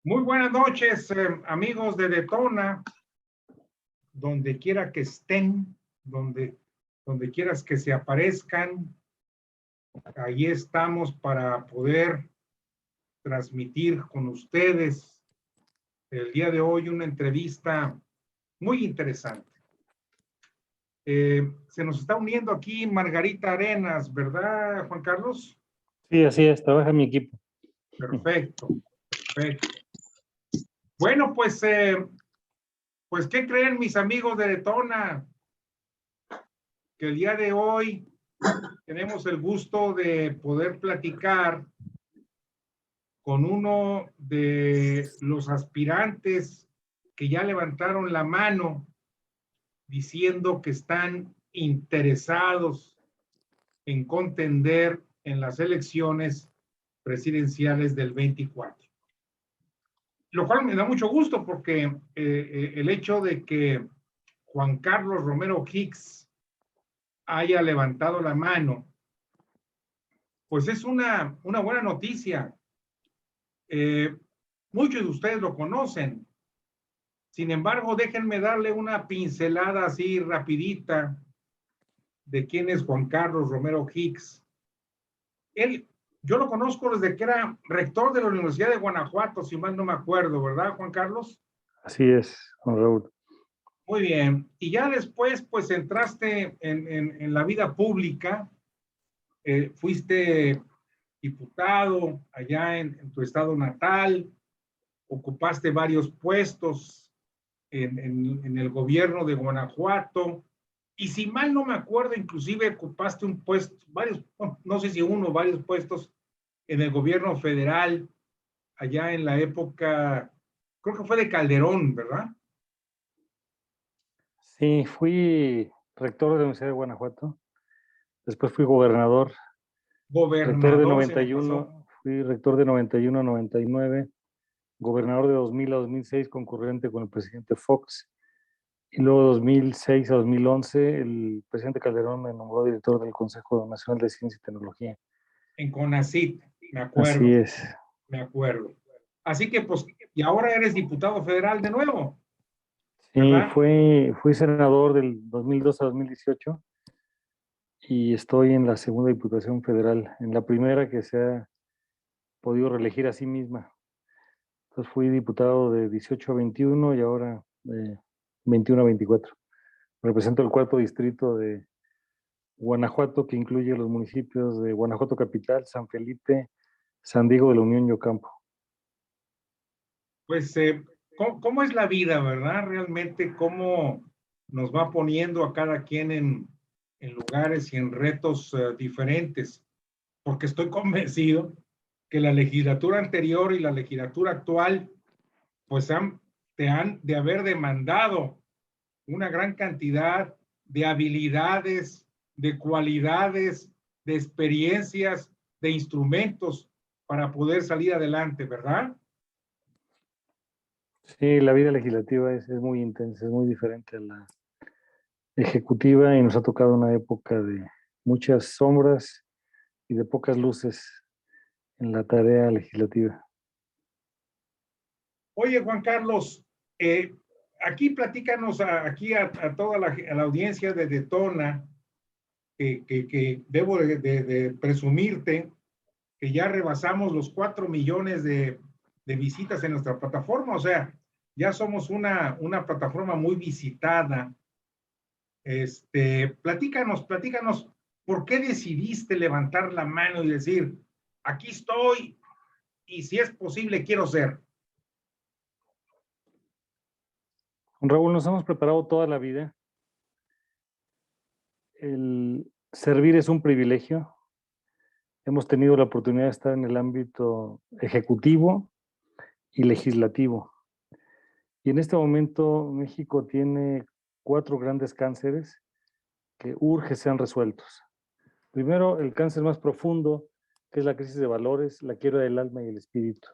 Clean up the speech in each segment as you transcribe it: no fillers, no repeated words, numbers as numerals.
Muy buenas noches, amigos de Detona, donde quiera que estén, donde quieras que se aparezcan, ahí estamos para poder transmitir con ustedes el día de hoy una entrevista muy interesante. Se nos está uniendo aquí Margarita Arenas, ¿verdad, Juan Carlos? Sí, así es, trabaja en mi equipo. Perfecto, perfecto. Bueno, pues, ¿qué creen mis amigos de Detona? Que el día de hoy tenemos el gusto de poder platicar con uno de los aspirantes que ya levantaron la mano diciendo que están interesados en contender en las elecciones presidenciales del 24. Lo cual me da mucho gusto porque el hecho de que Juan Carlos Romero Hicks haya levantado la mano, pues es una buena noticia. Muchos de ustedes lo conocen. Sin embargo, déjenme darle una pincelada así rapidita de quién es Juan Carlos Romero Hicks. Yo lo conozco desde que era rector de la Universidad de Guanajuato, si mal no me acuerdo, ¿verdad, Juan Carlos? Así es, Juan Raúl. Muy bien. Y ya después, pues, entraste en la vida pública, fuiste diputado allá en tu estado natal, ocupaste varios puestos en el gobierno de Guanajuato, y si mal no me acuerdo, inclusive ocupaste un puesto, varios, bueno, no sé si uno o varios puestos en el gobierno federal, allá en la época, creo que fue de Calderón, ¿verdad? Sí, fui rector de la Universidad de Guanajuato, después fui gobernador, rector de Gobernador, se me pasó. 91, fui rector de 91 a 99, gobernador de 2000 a 2006, concurrente con el presidente Fox, y luego 2006 a 2011, el presidente Calderón me nombró director del Consejo Nacional de Ciencia y Tecnología. En CONACYT, me Así acuerdo, es. me acuerdo. Así que, pues, y ahora eres diputado federal de nuevo, Sí, ¿verdad? fui senador del 2002 a 2018 y estoy en la segunda Diputación Federal, en la primera que se ha podido reelegir a sí misma. Entonces fui diputado de 18 a 21 y ahora de 21 a 24. Represento el cuarto distrito de Guanajuato, que incluye los municipios de Guanajuato Capital, San Felipe, San Diego de la Unión y Ocampo. Pues, ¿cómo es la vida, verdad? Realmente, cómo nos va poniendo a cada quien en lugares y en retos diferentes, porque estoy convencido que la legislatura anterior y la legislatura actual, pues te han de haber demandado una gran cantidad de habilidades, de cualidades, de experiencias, de instrumentos para poder salir adelante, ¿verdad? Sí, la vida legislativa es muy intensa, es muy diferente a la ejecutiva y nos ha tocado una época de muchas sombras y de pocas luces en la tarea legislativa. Oye, Juan Carlos, aquí platícanos aquí a toda a la audiencia de Detona, que debo de presumirte que ya rebasamos los 4 millones de visitas en nuestra plataforma, o sea, ya somos una plataforma muy visitada. Platícanos, ¿por qué decidiste levantar la mano y decir, aquí estoy y si es posible quiero ser? Raúl, nos hemos preparado toda la vida. El servir es un privilegio. Hemos tenido la oportunidad de estar en el ámbito ejecutivo y legislativo. Y en este momento México tiene 4 grandes cánceres que urge sean resueltos. Primero, el cáncer más profundo, que es la crisis de valores, la quiebra del alma y el espíritu.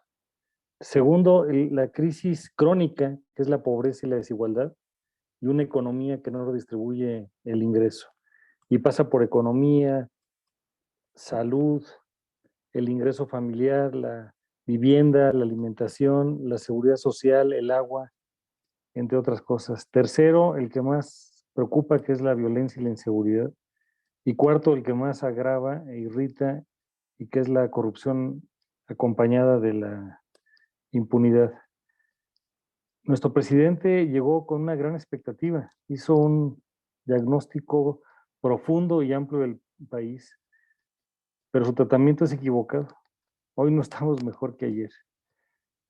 Segundo, la crisis crónica, que es la pobreza y la desigualdad, y una economía que no redistribuye el ingreso. Y pasa por economía, salud, el ingreso familiar, la vivienda, la alimentación, la seguridad social, el agua, entre otras cosas. Tercero, el que más preocupa, que es la violencia y la inseguridad. Y cuarto, el que más agrava e irrita, y que es la corrupción acompañada de la impunidad. Nuestro presidente llegó con una gran expectativa, hizo un diagnóstico profundo y amplio del país, pero su tratamiento es equivocado. Hoy no estamos mejor que ayer.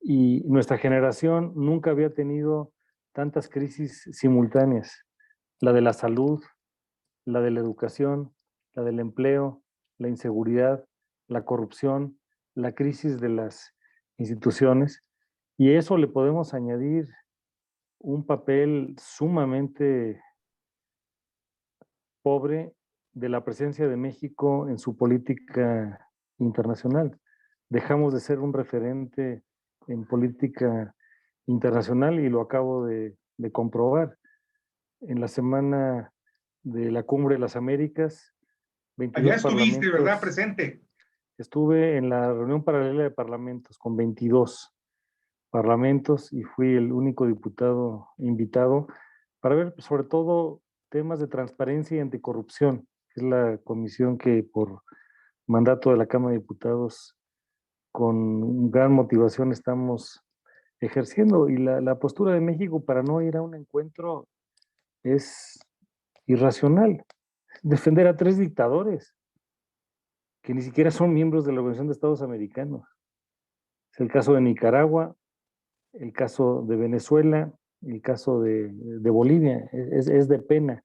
Y nuestra generación nunca había tenido tantas crisis simultáneas, la de la salud, la de la educación, la del empleo, la inseguridad, la corrupción, la crisis de las instituciones, y a eso le podemos añadir un papel sumamente pobre de la presencia de México en su política internacional. Dejamos de ser un referente en política internacional y lo acabo de comprobar. En la semana de la Cumbre de las Américas, Allá 22 estuviste, ¿verdad? parlamentos, Presente. estuve en la reunión paralela de parlamentos con 22 parlamentos y fui el único diputado invitado para ver sobre todo temas de transparencia y anticorrupción, que es la comisión que por mandato de la Cámara de Diputados con gran motivación estamos ejerciendo. Y la postura de México para no ir a un encuentro es irracional. Defender a 3 dictadores que ni siquiera son miembros de la Organización de Estados Americanos. Es el caso de Nicaragua, el caso de Venezuela, el caso de Bolivia. Es de pena.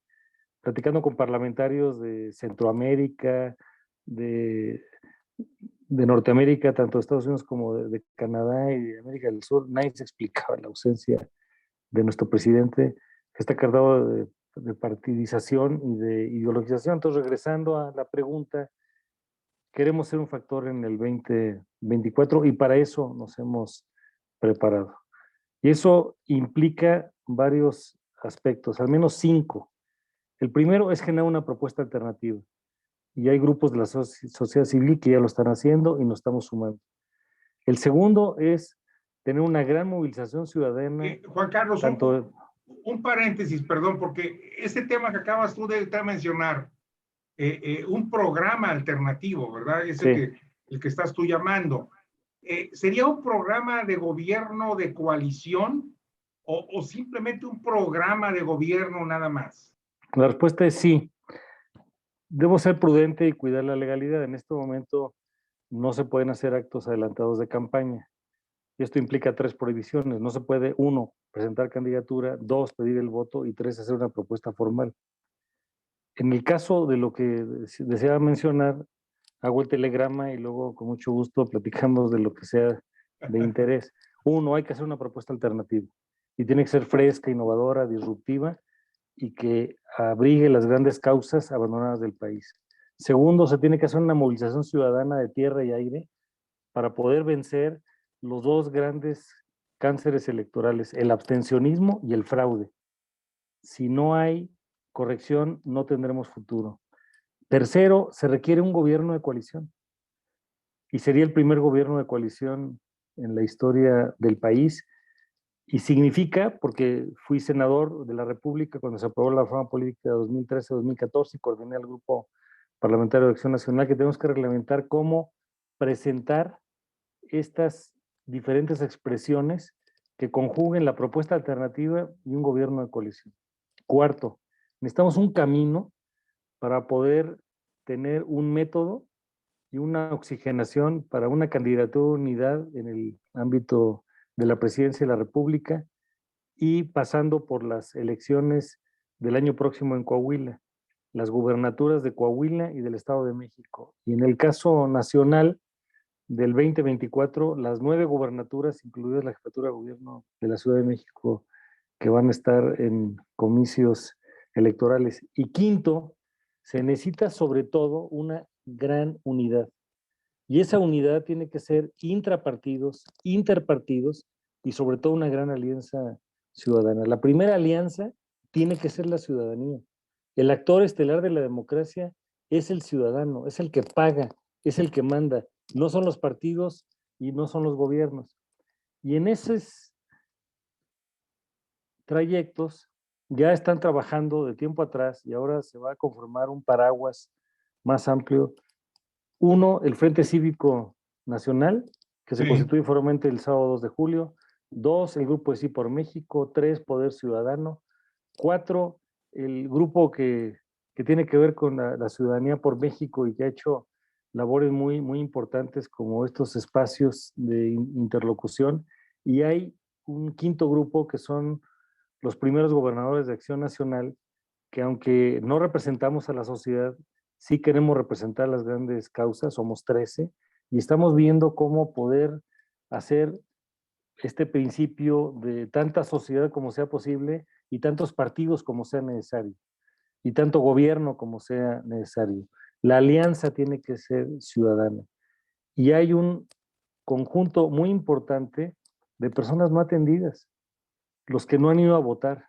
Platicando con parlamentarios de Centroamérica, de, de Norteamérica, tanto de Estados Unidos como de Canadá y de América del Sur, nadie se explicaba la ausencia de nuestro presidente, que está cargado de partidización y de ideologización. Entonces, regresando a la pregunta, queremos ser un factor en el 2024 y para eso nos hemos preparado. Y eso implica varios aspectos, al menos 5. El primero es generar una propuesta alternativa. Y hay grupos de la sociedad civil que ya lo están haciendo y nos estamos sumando. El segundo es tener una gran movilización ciudadana. Juan Carlos, tanto un paréntesis, perdón, porque ese tema que acabas tú de mencionar, un programa alternativo, ¿verdad? Es sí. el que estás tú llamando. ¿Sería un programa de gobierno de coalición o simplemente un programa de gobierno nada más? La respuesta es sí. Debo ser prudente y cuidar la legalidad. En este momento no se pueden hacer actos adelantados de campaña. Y esto implica 3 prohibiciones. No se puede, 1, presentar candidatura, 2, pedir el voto y 3, hacer una propuesta formal. En el caso de lo que deseaba mencionar, hago el telegrama y luego con mucho gusto platicamos de lo que sea de interés. 1, hay que hacer una propuesta alternativa y tiene que ser fresca, innovadora, disruptiva y que abrigue las grandes causas abandonadas del país. Segundo, se tiene que hacer una movilización ciudadana de tierra y aire para poder vencer los 2 grandes cánceres electorales, el abstencionismo y el fraude. Si no hay corrección, no tendremos futuro. Tercero, se requiere un gobierno de coalición y sería el primer gobierno de coalición en la historia del país y significa, porque fui senador de la República cuando se aprobó la reforma política de 2013-2014 y coordiné el Grupo Parlamentario de Acción Nacional, que tenemos que reglamentar cómo presentar estas diferentes expresiones que conjuguen la propuesta alternativa y un gobierno de coalición. Cuarto, necesitamos un camino para poder tener un método y una oxigenación para una candidatura de unidad en el ámbito de la presidencia de la República y pasando por las elecciones del año próximo en Coahuila, las gubernaturas de Coahuila y del Estado de México. Y en el caso nacional del 2024, las 9 gubernaturas, incluidas la jefatura de gobierno de la Ciudad de México, que van a estar en comicios electorales. Y quinto, se necesita sobre todo una gran unidad. Y esa unidad tiene que ser intrapartidos, interpartidos y sobre todo una gran alianza ciudadana. La primera alianza tiene que ser la ciudadanía. El actor estelar de la democracia es el ciudadano, es el que paga, es el que manda. No son los partidos, y no son los gobiernos. Y en esos trayectos ya están trabajando de tiempo atrás y ahora se va a conformar un paraguas más amplio. Uno, el Frente Cívico Nacional, que se constituye formalmente el sábado 2 de julio. Dos, el Grupo de Sí por México. Tres, Poder Ciudadano. Cuatro, el grupo que tiene que ver con la ciudadanía por México y que ha hecho labores muy, muy importantes como estos espacios de interlocución. Y hay un quinto grupo que son los primeros gobernadores de Acción Nacional, que aunque no representamos a la sociedad, sí queremos representar las grandes causas, somos 13, y estamos viendo cómo poder hacer este principio de tanta sociedad como sea posible y tantos partidos como sea necesario, y tanto gobierno como sea necesario. La alianza tiene que ser ciudadana. Y hay un conjunto muy importante de personas no atendidas, los que no han ido a votar,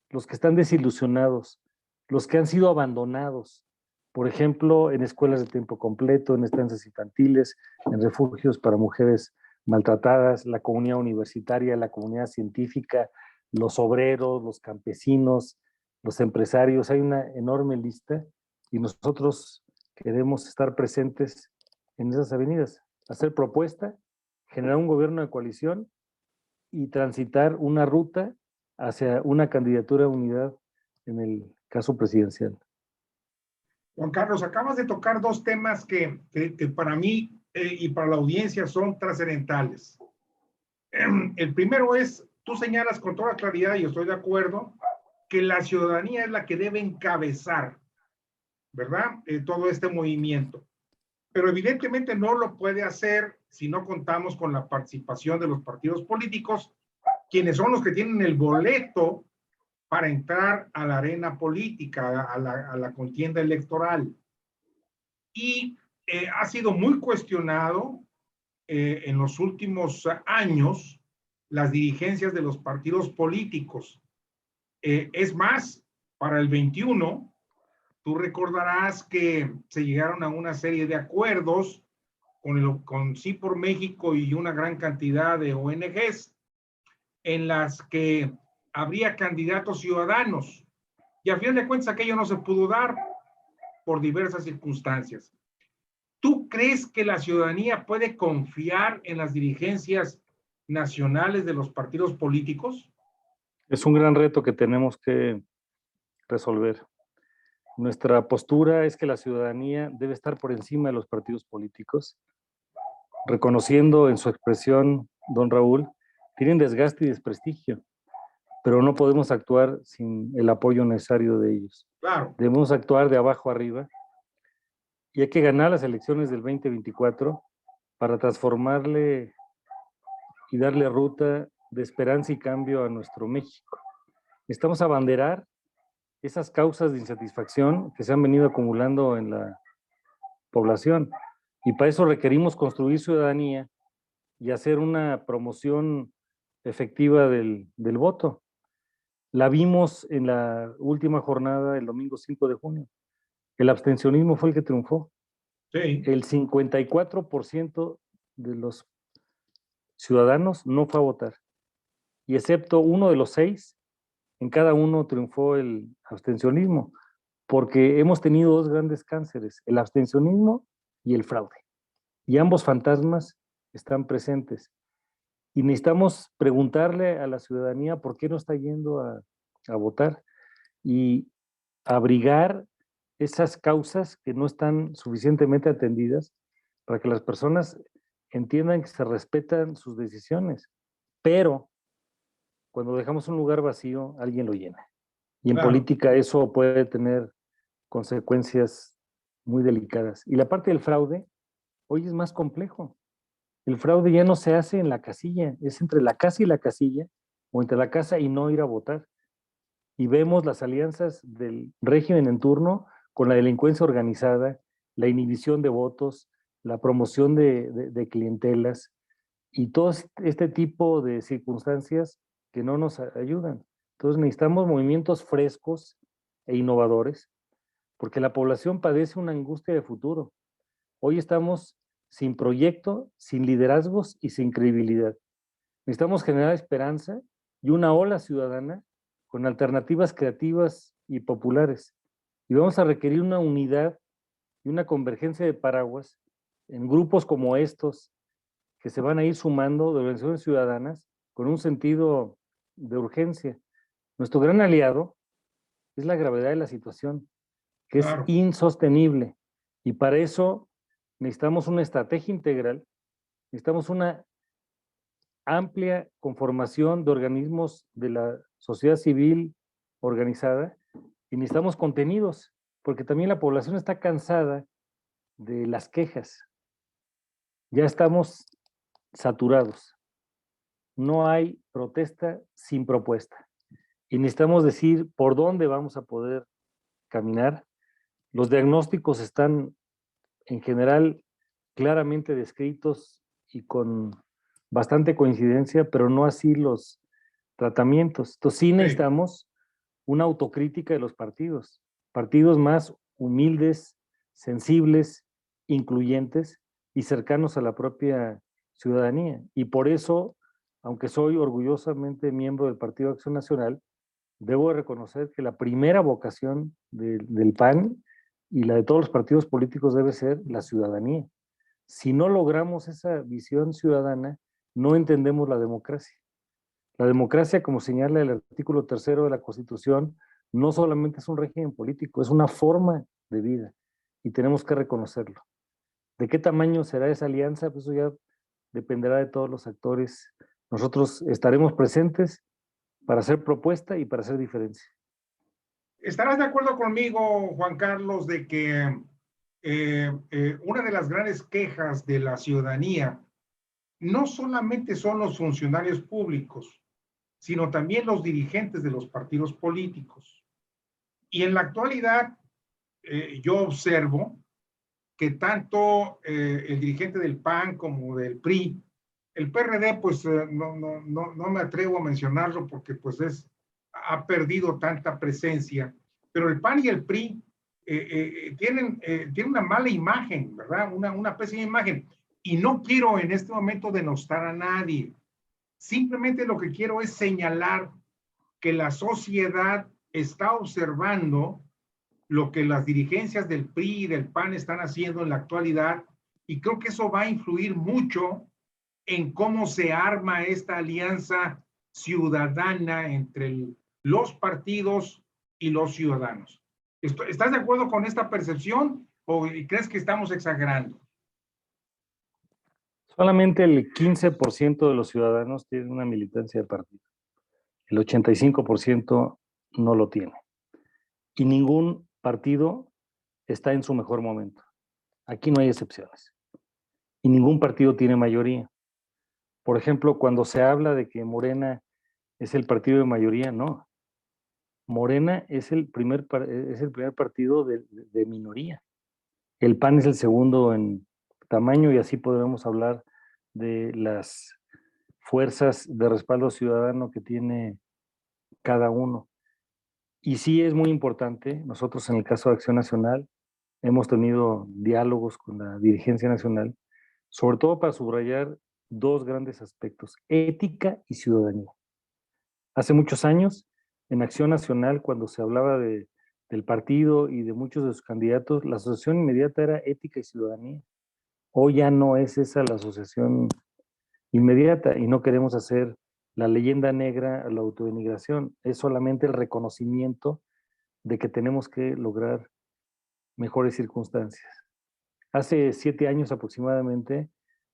los que están desilusionados, los que han sido abandonados, por ejemplo, en escuelas de tiempo completo, en estancias infantiles, en refugios para mujeres maltratadas, la comunidad universitaria, la comunidad científica, los obreros, los campesinos, los empresarios. Hay una enorme lista y nosotros queremos estar presentes en esas avenidas, hacer propuesta, generar un gobierno de coalición y transitar una ruta hacia una candidatura a unidad en el caso presidencial. Juan Carlos, acabas de tocar dos temas que para mí y para la audiencia son trascendentales. El primero es, tú señalas con toda claridad, y estoy de acuerdo, que la ciudadanía es la que debe encabezar, ¿verdad? Todo este movimiento. Pero evidentemente no lo puede hacer si no contamos con la participación de los partidos políticos, quienes son los que tienen el boleto para entrar a la arena política, a la contienda electoral. Y ha sido muy cuestionado en los últimos años las dirigencias de los partidos políticos. Es más, para el 21, tú recordarás que se llegaron a una serie de acuerdos con Sí por México y una gran cantidad de ONGs en las que habría candidatos ciudadanos. Y a fin de cuentas aquello no se pudo dar por diversas circunstancias. ¿Tú crees que la ciudadanía puede confiar en las dirigencias nacionales de los partidos políticos? Es un gran reto que tenemos que resolver. Nuestra postura es que la ciudadanía debe estar por encima de los partidos políticos, reconociendo en su expresión, don Raúl, tienen desgaste y desprestigio, pero no podemos actuar sin el apoyo necesario de ellos. Claro. Debemos actuar de abajo arriba y hay que ganar las elecciones del 2024 para transformarle y darle ruta de esperanza y cambio a nuestro México. Necesitamos abanderar esas causas de insatisfacción que se han venido acumulando en la población y para eso requerimos construir ciudadanía y hacer una promoción efectiva del voto. La vimos en la última jornada el domingo 5 de junio. El abstencionismo fue el que triunfó. Sí. El 54% de los ciudadanos no fue a votar. Y excepto uno de los 6, en cada uno triunfó el abstencionismo, porque hemos tenido dos grandes cánceres, el abstencionismo y el fraude. Y ambos fantasmas están presentes. Y necesitamos preguntarle a la ciudadanía por qué no está yendo a votar y abrigar esas causas que no están suficientemente atendidas para que las personas entiendan que se respetan sus decisiones. Pero cuando dejamos un lugar vacío, alguien lo llena. Y en política eso puede tener consecuencias muy delicadas. Y la parte del fraude hoy es más complejo. El fraude ya no se hace en la casilla, es entre la casa y la casilla, o entre la casa y no ir a votar. Y vemos las alianzas del régimen en turno con la delincuencia organizada, la inhibición de votos, la promoción de clientelas y todo este tipo de circunstancias que no nos ayudan. Entonces necesitamos movimientos frescos e innovadores porque la población padece una angustia de futuro. Hoy estamos sin proyecto, sin liderazgos y sin credibilidad. Necesitamos generar esperanza y una ola ciudadana con alternativas creativas y populares. Y vamos a requerir una unidad y una convergencia de paraguas en grupos como estos que se van a ir sumando de organizaciones ciudadanas con un sentido de urgencia. Nuestro gran aliado es la gravedad de la situación, que es Claro. insostenible. Y para eso necesitamos una estrategia integral, necesitamos una amplia conformación de organismos de la sociedad civil organizada y necesitamos contenidos, porque también la población está cansada de las quejas. Ya estamos saturados. No hay protesta sin propuesta. Y necesitamos decir por dónde vamos a poder caminar. Los diagnósticos están en general claramente descritos y con bastante coincidencia, pero no así los tratamientos. Entonces sí necesitamos una autocrítica de los partidos más humildes, sensibles, incluyentes y cercanos a la propia ciudadanía. Y por eso, aunque soy orgullosamente miembro del Partido Acción Nacional, debo reconocer que la primera vocación del PAN y la de todos los partidos políticos debe ser la ciudadanía. Si no logramos esa visión ciudadana, no entendemos la democracia. La democracia, como señala el artículo 3º de la Constitución, no solamente es un régimen político, es una forma de vida y tenemos que reconocerlo. ¿De qué tamaño será esa alianza? Pues eso ya dependerá de todos los actores. Nosotros estaremos presentes para hacer propuesta y para hacer diferencia. ¿Estarás de acuerdo conmigo, Juan Carlos, de que una de las grandes quejas de la ciudadanía no solamente son los funcionarios públicos, sino también los dirigentes de los partidos políticos? Y en la actualidad, yo observo que tanto el dirigente del PAN como del PRI, el PRD, pues no me atrevo a mencionarlo porque pues ha perdido tanta presencia, pero el PAN y el PRI tienen una mala imagen, ¿verdad? Una pésima imagen. Y no quiero en este momento denostar a nadie. Simplemente lo que quiero es señalar que la sociedad está observando lo que las dirigencias del PRI y del PAN están haciendo en la actualidad, y creo que eso va a influir mucho en cómo se arma esta alianza ciudadana entre los partidos y los ciudadanos. ¿Estás de acuerdo con esta percepción o crees que estamos exagerando? Solamente el 15% de los ciudadanos tienen una militancia de partido. El 85% no lo tiene. Y ningún partido está en su mejor momento. Aquí no hay excepciones. Y ningún partido tiene mayoría. Por ejemplo, cuando se habla de que Morena es el partido de mayoría, no. Morena es el primer partido de minoría. El PAN es el segundo en tamaño y así podremos hablar de las fuerzas de respaldo ciudadano que tiene cada uno. Y sí es muy importante, nosotros en el caso de Acción Nacional hemos tenido diálogos con la dirigencia nacional, sobre todo para subrayar dos grandes aspectos, ética y ciudadanía. Hace muchos años, en Acción Nacional, cuando se hablaba del partido y de muchos de sus candidatos, la asociación inmediata era ética y ciudadanía. Hoy ya no es esa la asociación inmediata y no queremos hacer la leyenda negra a la autodenigración, es solamente el reconocimiento de que tenemos que lograr mejores circunstancias. Hace 7 años aproximadamente,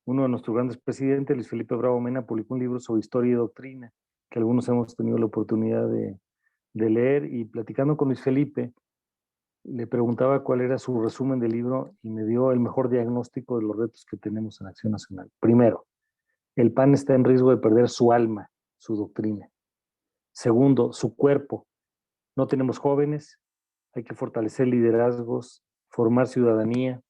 uno de nuestros grandes presidentes, Luis Felipe Bravo Mena, publicó un libro sobre historia y doctrina, que algunos hemos tenido la oportunidad de leer, y platicando con Luis Felipe, le preguntaba cuál era su resumen del libro y me dio el mejor diagnóstico de los retos que tenemos en Acción Nacional. Primero, el PAN está en riesgo de perder su alma, su doctrina. Segundo, su cuerpo. No tenemos jóvenes, hay que fortalecer liderazgos, formar ciudadanía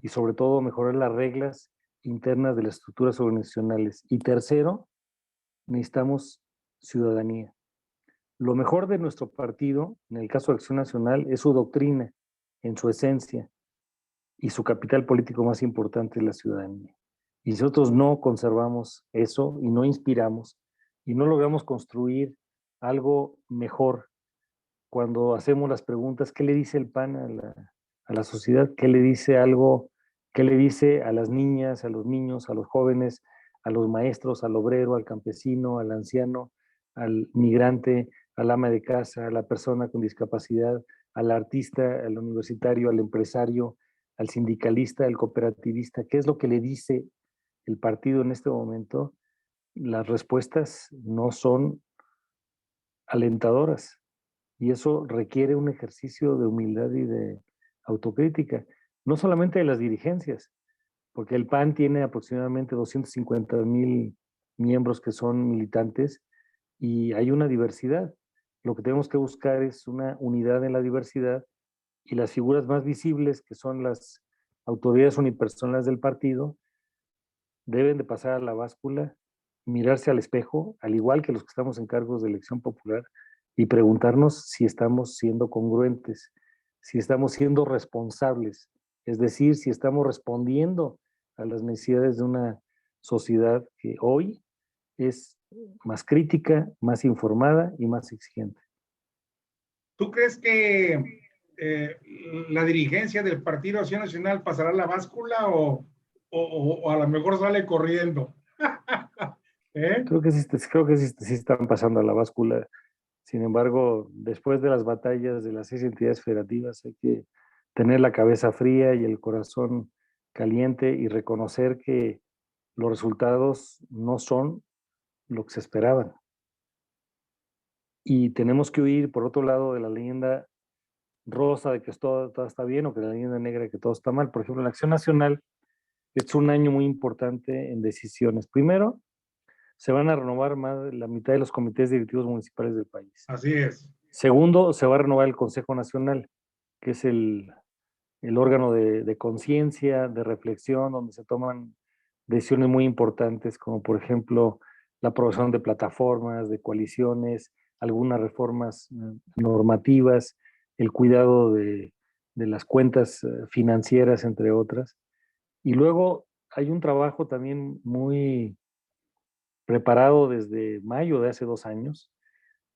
y sobre todo mejorar las reglas internas de las estructuras organizacionales. Y tercero, necesitamos ciudadanía. Lo mejor de nuestro partido, en el caso de Acción Nacional, es su doctrina, en su esencia. y su capital político más importante es la ciudadanía. Y si nosotros no conservamos eso y no inspiramos y no logramos construir algo mejor cuando hacemos las preguntas, ¿qué le dice el PAN a la sociedad? ¿Qué le dice algo? ¿Qué le dice a las niñas, a los niños, a los jóvenes, a los maestros, al obrero, al campesino, al anciano, al migrante, al ama de casa, a la persona con discapacidad, al artista, al universitario, al empresario, al sindicalista, al cooperativista? ¿Qué es lo que le dice el partido en este momento? Las respuestas no son alentadoras. Y eso requiere un ejercicio de humildad y de autocrítica, no solamente de las dirigencias, porque el PAN tiene aproximadamente 250,000 miembros que son militantes y hay una diversidad. Lo que tenemos que buscar es una unidad en la diversidad y las figuras más visibles, que son las autoridades unipersonales del partido, deben de pasar a la báscula, mirarse al espejo, al igual que los que estamos en cargos de elección popular, y preguntarnos si estamos siendo congruentes, si estamos siendo responsables, es decir, si estamos respondiendo a las necesidades de una sociedad que hoy es más crítica, más informada y más exigente. ¿Tú crees que la dirigencia del Partido Acción Nacional pasará la báscula o a lo mejor sale corriendo? ¿Eh? Creo que sí están pasando a la báscula. Sin embargo, después de las batallas de las 6 entidades federativas, hay que tener la cabeza fría y el corazón caliente y reconocer que los resultados no son lo que se esperaban. Y tenemos que huir, por otro lado, de la leyenda rosa de que todo está bien o que la leyenda negra de que todo está mal. Por ejemplo, en la Acción Nacional es un año muy importante en decisiones. Primero, se van a renovar más de la mitad de los comités directivos municipales del país. Así es. Segundo, se va a renovar el Consejo Nacional, que es el órgano de conciencia, de reflexión, donde se toman decisiones muy importantes, como por ejemplo la aprobación de plataformas, de coaliciones, algunas reformas normativas, el cuidado de las cuentas financieras, entre otras. Y luego hay un trabajo también muy preparado desde mayo de hace 2 años,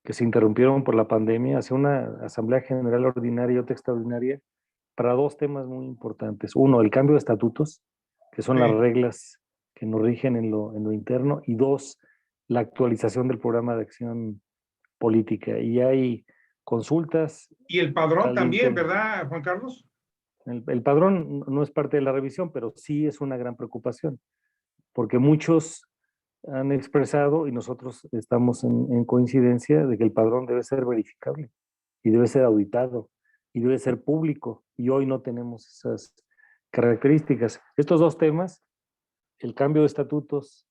que se interrumpieron por la pandemia, hacia una Asamblea General Ordinaria y otra extraordinaria, para 2 temas muy importantes. Uno, el cambio de estatutos, que son las reglas que nos rigen en lo interno, y dos, la actualización del programa de acción política. Y hay consultas Y el padrón al también, inter... ¿verdad, Juan Carlos? El padrón no es parte de la revisión, pero sí es una gran preocupación, porque muchos han expresado, y nosotros estamos en coincidencia, de que el padrón debe ser verificable y debe ser auditado y debe ser público, y hoy no tenemos esas características. Estos 2 temas, el cambio de estatutos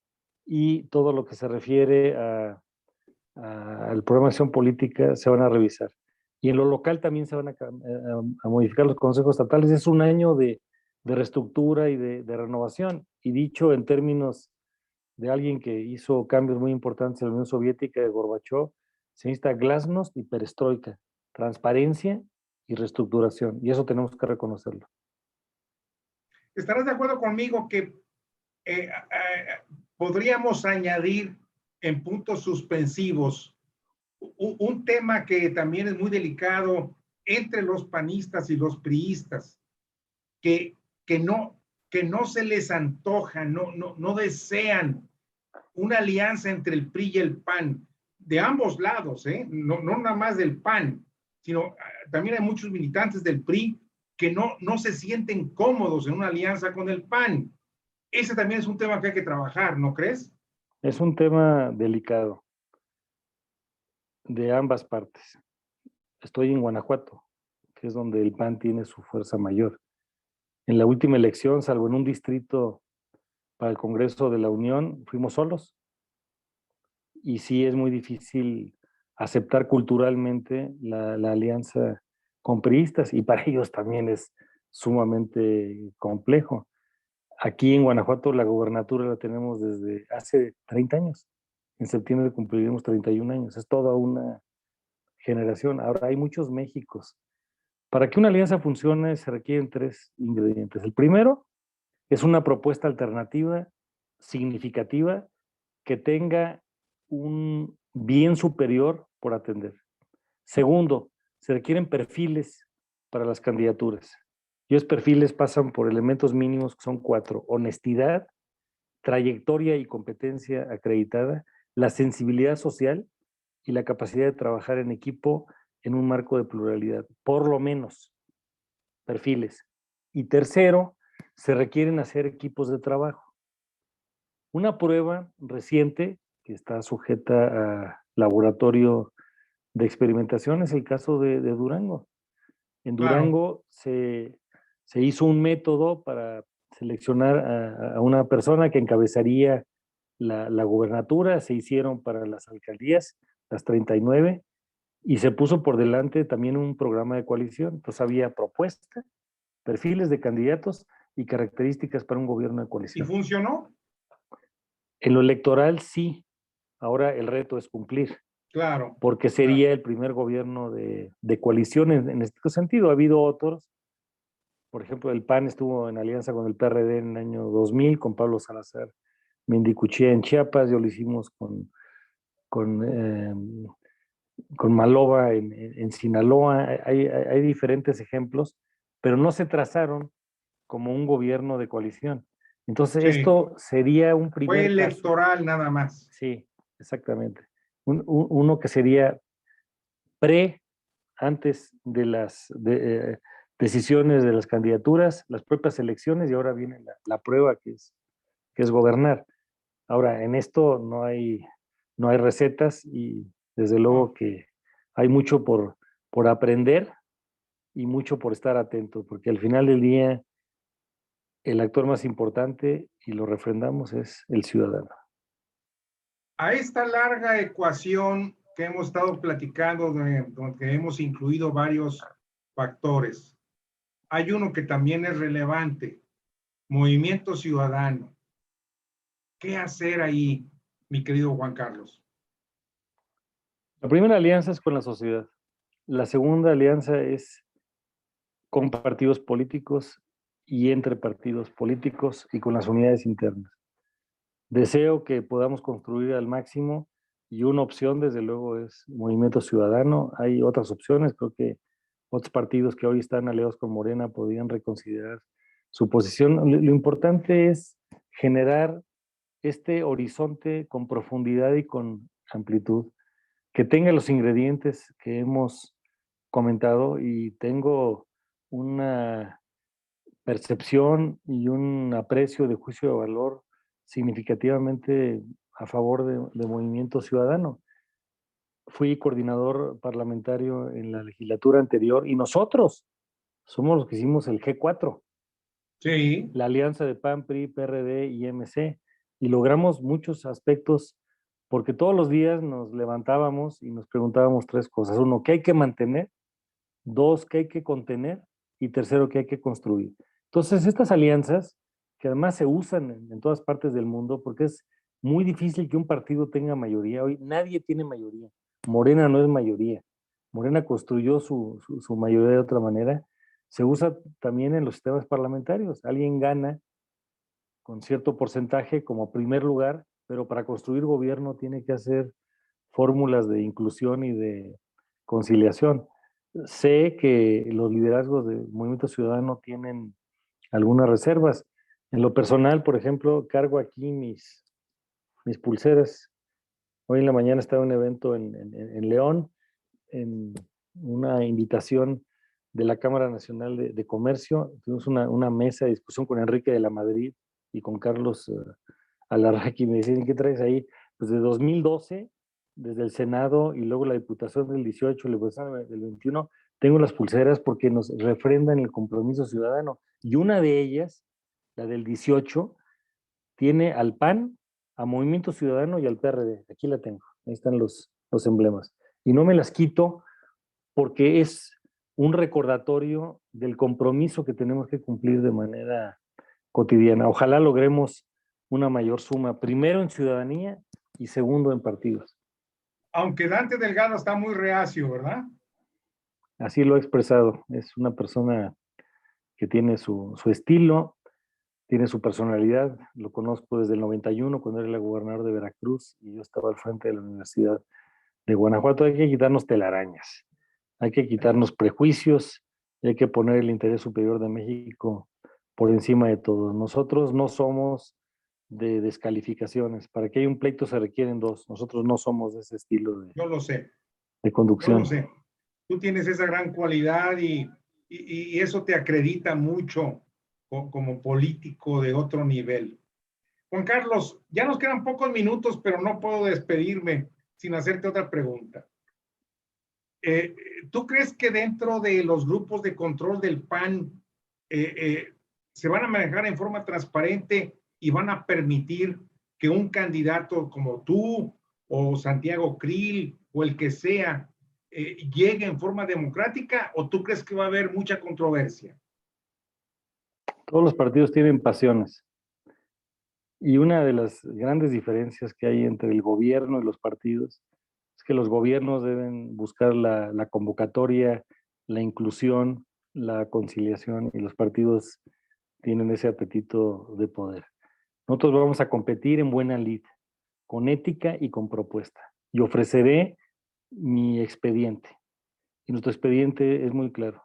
y todo lo que se refiere al programa de acción política, se van a revisar. Y en lo local también se van a modificar los consejos estatales. Es un año de reestructura y de renovación. Y dicho en términos de alguien que hizo cambios muy importantes en la Unión Soviética, de Gorbachov, se necesita glasnost y perestroika, transparencia y reestructuración, y eso tenemos que reconocerlo. ¿Estarás de acuerdo conmigo que podríamos añadir en puntos suspensivos un tema que también es muy delicado entre los panistas y los priistas, que, que, no, que no se les antoja, no desean una alianza entre el PRI y el PAN, de ambos lados, no nada más del PAN, sino también hay muchos militantes del PRI que no se sienten cómodos en una alianza con el PAN. Ese también es un tema que hay que trabajar, ¿no crees? Es un tema delicado de ambas partes. Estoy en Guanajuato, que es donde el PAN tiene su fuerza mayor. En la última elección, salvo en un distrito para el Congreso de la Unión, fuimos solos. Y sí es muy difícil aceptar culturalmente la alianza con priistas, y para ellos también es sumamente complejo. Aquí en Guanajuato la gobernatura la tenemos desde hace 30 años. En septiembre cumpliremos 31 años. Es toda una generación. Ahora hay muchos Méxicos. Para que una alianza funcione se requieren 3 ingredientes. El primero es una propuesta alternativa significativa que tenga un bien superior por atender. Segundo, se requieren perfiles para las candidaturas. Y esos perfiles pasan por elementos mínimos que son 4: honestidad, trayectoria y competencia acreditada, la sensibilidad social y la capacidad de trabajar en equipo en un marco de pluralidad, por lo menos perfiles. Y tercero, se requieren hacer equipos de trabajo. Una prueba reciente que está sujeta a laboratorio de experimentación es el caso de Durango. En Claro. Durango se hizo un método para seleccionar a una persona que encabezaría la gubernatura, se hicieron para las alcaldías, las 39, y se puso por delante también un programa de coalición. Entonces había propuesta, perfiles de candidatos y características para un gobierno de ¿Y coalición. funcionó? En lo electoral sí, ahora el reto es cumplir, Claro. porque sería el primer gobierno de coalición en este sentido. Ha habido otros, por ejemplo, el PAN estuvo en alianza con el PRD en el año 2000, con Pablo Salazar Mendicuchía en Chiapas, yo lo hicimos con Maloba en Sinaloa. Hay diferentes ejemplos, pero no se trazaron como un gobierno de coalición. Entonces, Sí. esto sería un Fue primer caso. electoral nada más. Sí, exactamente. Uno que sería antes de las decisiones de las candidaturas, las propias elecciones, y ahora viene la prueba que es gobernar. Ahora, en esto no hay recetas y desde luego que hay mucho por aprender y mucho por estar atento, porque al final del día el actor más importante, y lo refrendamos, es el ciudadano. A esta larga ecuación que hemos estado platicando, donde hemos incluido varios factores, hay uno que también es relevante: movimiento ciudadano. ¿Qué hacer ahí, mi querido Juan Carlos? La primera alianza es con la sociedad. La segunda alianza es con partidos políticos y entre partidos políticos y con las unidades internas. Deseo que podamos construir al máximo, y una opción desde luego es Movimiento Ciudadano. Hay otras opciones, creo que otros partidos que hoy están aliados con Morena podrían reconsiderar su posición. Lo importante es generar este horizonte con profundidad y con amplitud, que tenga los ingredientes que hemos comentado, y tengo una percepción y un aprecio de juicio de valor significativamente a favor de Movimiento Ciudadano. Fui coordinador parlamentario en la legislatura anterior y nosotros somos los que hicimos el G4, Sí. la alianza de PAN, PRI, PRD y MC, y logramos muchos aspectos porque todos los días nos levantábamos y nos preguntábamos 3 cosas. 1, ¿qué hay que mantener? 2, ¿qué hay que contener? Y tercero, ¿qué hay que construir? Entonces, estas alianzas, que además se usan en todas partes del mundo, porque es muy difícil que un partido tenga mayoría. Hoy nadie tiene mayoría. Morena no es mayoría. Morena construyó su mayoría de otra manera. Se usa también en los sistemas parlamentarios. Alguien gana con cierto porcentaje como primer lugar, pero para construir gobierno tiene que hacer fórmulas de inclusión y de conciliación. Sé que los liderazgos del Movimiento Ciudadano tienen algunas reservas. En lo personal, por ejemplo, cargo aquí mis pulseras. Hoy en la mañana estaba en un evento en León, en una invitación de la Cámara Nacional de Comercio. Tuvimos una mesa de discusión con Enrique de la Madrid y con Carlos Alarraqui. Me decían, ¿qué traes ahí? Pues de 2012, desde el Senado y luego la Diputación del 18, la Diputación del 21, tengo las pulseras porque nos refrendan el compromiso ciudadano. Y una de ellas, la del 18, tiene al PAN, a Movimiento Ciudadano y al PRD. Aquí la tengo. Ahí están los emblemas. Y no me las quito porque es un recordatorio del compromiso que tenemos que cumplir de manera cotidiana. Ojalá logremos una mayor suma, primero en ciudadanía y segundo en partidos. Aunque Dante Delgado está muy reacio, ¿verdad? así lo ha expresado. Es una persona que tiene su estilo, tiene su personalidad. Lo conozco desde el 91, cuando era el gobernador de Veracruz y yo estaba al frente de la Universidad de Guanajuato. Hay que quitarnos telarañas, hay que quitarnos prejuicios, hay que poner el interés superior de México por encima de todo. Nosotros no somos de descalificaciones. Para que haya un pleito se requieren dos. Nosotros no somos de ese estilo Yo lo sé, de yo lo conducción. sé. Tú tienes esa gran cualidad y eso te acredita mucho como político de otro nivel. Juan Carlos, ya nos quedan pocos minutos, pero no puedo despedirme sin hacerte otra pregunta. Eh, ¿Tú crees que dentro de los grupos de control del PAN se van a manejar en forma transparente y van a permitir que un candidato como tú o Santiago Krill o el que sea llegue en forma democrática, o tú crees que va a haber mucha controversia? Todos los partidos tienen pasiones. Y una de las grandes diferencias que hay entre el gobierno y los partidos es que los gobiernos deben buscar la convocatoria, la inclusión, la conciliación, y los partidos tienen ese apetito de poder. Nosotros vamos a competir en buena lid, con ética y con propuesta. Y ofreceré mi expediente. Y nuestro expediente es muy claro.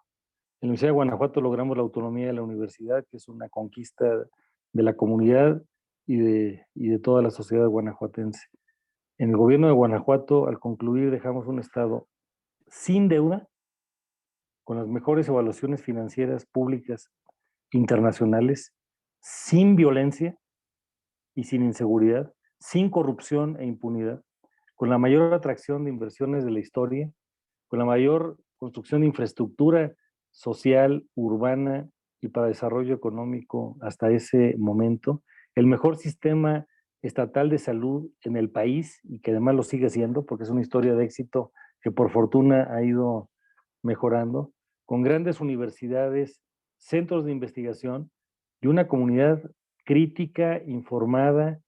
En la Universidad de Guanajuato logramos la autonomía de la universidad, que es una conquista de la comunidad y de toda la sociedad guanajuatense. En el gobierno de Guanajuato, al concluir, dejamos un estado sin deuda, con las mejores evaluaciones financieras públicas internacionales, sin violencia y sin inseguridad, sin corrupción e impunidad, con la mayor atracción de inversiones de la historia, con la mayor construcción de infraestructura social, urbana y para desarrollo económico hasta ese momento, el mejor sistema estatal de salud en el país, y que además lo sigue siendo porque es una historia de éxito que por fortuna ha ido mejorando, con grandes universidades, centros de investigación y una comunidad crítica, informada,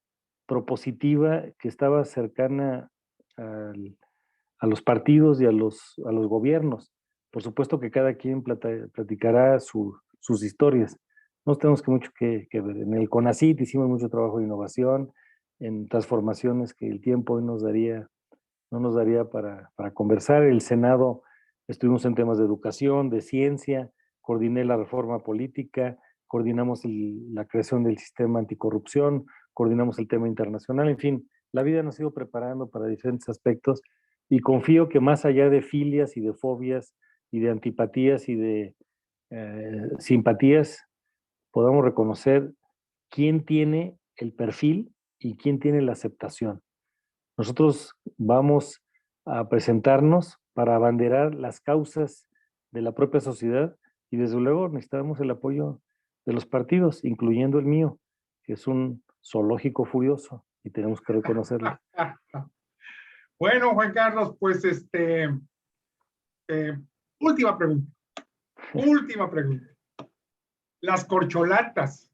propositiva, que estaba cercana a los partidos y a los gobiernos. Por supuesto que cada quien platicará sus historias. No tenemos mucho que ver. En el CONACYT hicimos mucho trabajo de innovación, en transformaciones que el tiempo hoy no nos daría para conversar. El Senado estuvimos en temas de educación, de ciencia, coordiné la reforma política, coordinamos la creación del sistema anticorrupción, coordinamos el tema internacional, en fin, la vida nos ha ido preparando para diferentes aspectos y confío que más allá de filias y de fobias y de antipatías y de simpatías, podamos reconocer quién tiene el perfil y quién tiene la aceptación. Nosotros vamos a presentarnos para abanderar las causas de la propia sociedad y desde luego necesitamos el apoyo de los partidos, incluyendo el mío, que es un zoológico furioso y tenemos que reconocerlo. Bueno, Juan Carlos, pues última pregunta. Última pregunta. Las corcholatas.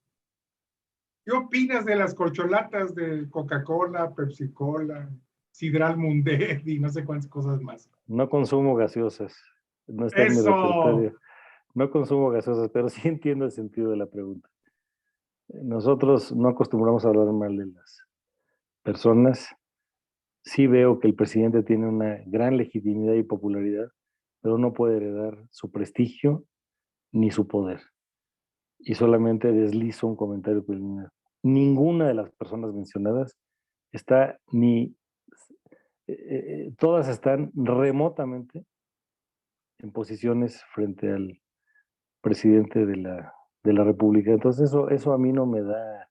¿Qué opinas de las corcholatas de Coca-Cola, Pepsi-Cola, Sidral Mundet y no sé cuántas cosas más? No consumo gaseosas, no está en mi ¡Eso! repertorio. No consumo gaseosas, pero sí entiendo el sentido de la pregunta. Nosotros no acostumbramos a hablar mal de las personas. Sí veo que el presidente tiene una gran legitimidad y popularidad, pero no puede heredar su prestigio ni su poder. Y solamente deslizo un comentario preliminar. Ninguna de las personas mencionadas está todas están remotamente en posiciones frente al presidente de la República. Entonces eso a mí no me da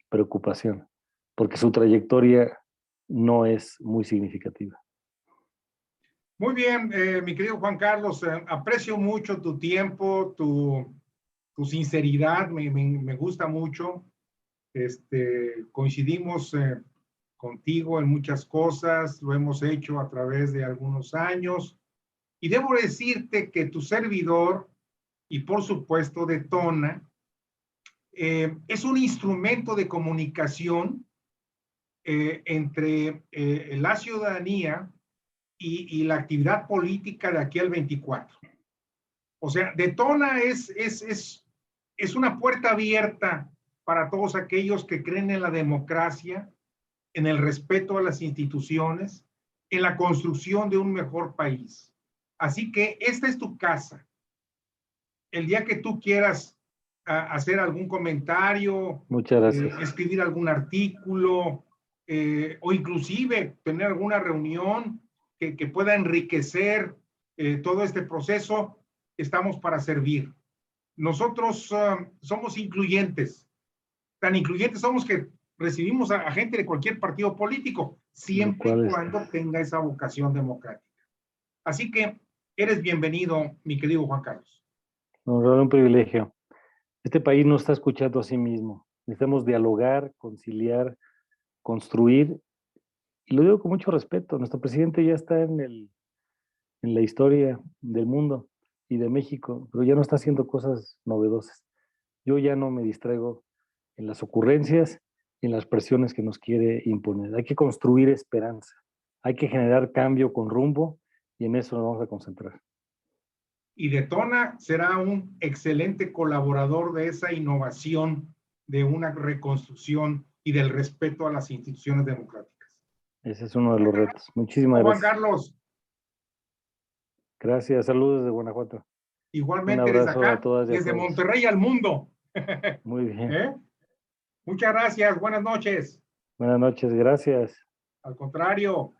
preocupación, porque su trayectoria no es muy significativa. Muy bien, mi querido Juan Carlos, aprecio mucho tu tiempo, tu sinceridad, me gusta mucho. Coincidimos contigo en muchas cosas, lo hemos hecho a través de algunos años. Y debo decirte que tu servidor, y por supuesto de Tona, es un instrumento de comunicación entre la ciudadanía y la actividad política de aquí al 24. O sea, Detona es una puerta abierta para todos aquellos que creen en la democracia, en el respeto a las instituciones, en la construcción de un mejor país. Así que esta es tu casa. El día que tú quieras hacer algún comentario, Muchas gracias. escribir algún artículo, o inclusive tener alguna reunión que pueda enriquecer todo este proceso, estamos para servir. Nosotros somos incluyentes. Tan incluyentes somos que recibimos a gente de cualquier partido político, siempre y cuando tenga esa vocación democrática. Así que eres bienvenido, mi querido Juan Carlos. Un privilegio. Este país no está escuchando a sí mismo. Necesitamos dialogar, conciliar, construir. Y lo digo con mucho respeto. Nuestro presidente ya está en la historia del mundo y de México, pero ya no está haciendo cosas novedosas. Yo ya no me distraigo en las ocurrencias y en las presiones que nos quiere imponer. Hay que construir esperanza. Hay que generar cambio con rumbo y en eso nos vamos a concentrar. Y Detona será un excelente colaborador de esa innovación, de una reconstrucción y del respeto a las instituciones democráticas. Ese es uno de los retos. Muchísimas Juan gracias. Carlos. Gracias, saludos desde Guanajuato. Igualmente Un desde abrazo acá, a todas y a desde todos. Monterrey al mundo. Muy bien. ¿Eh? Muchas gracias, buenas noches. Buenas noches, gracias. Al contrario.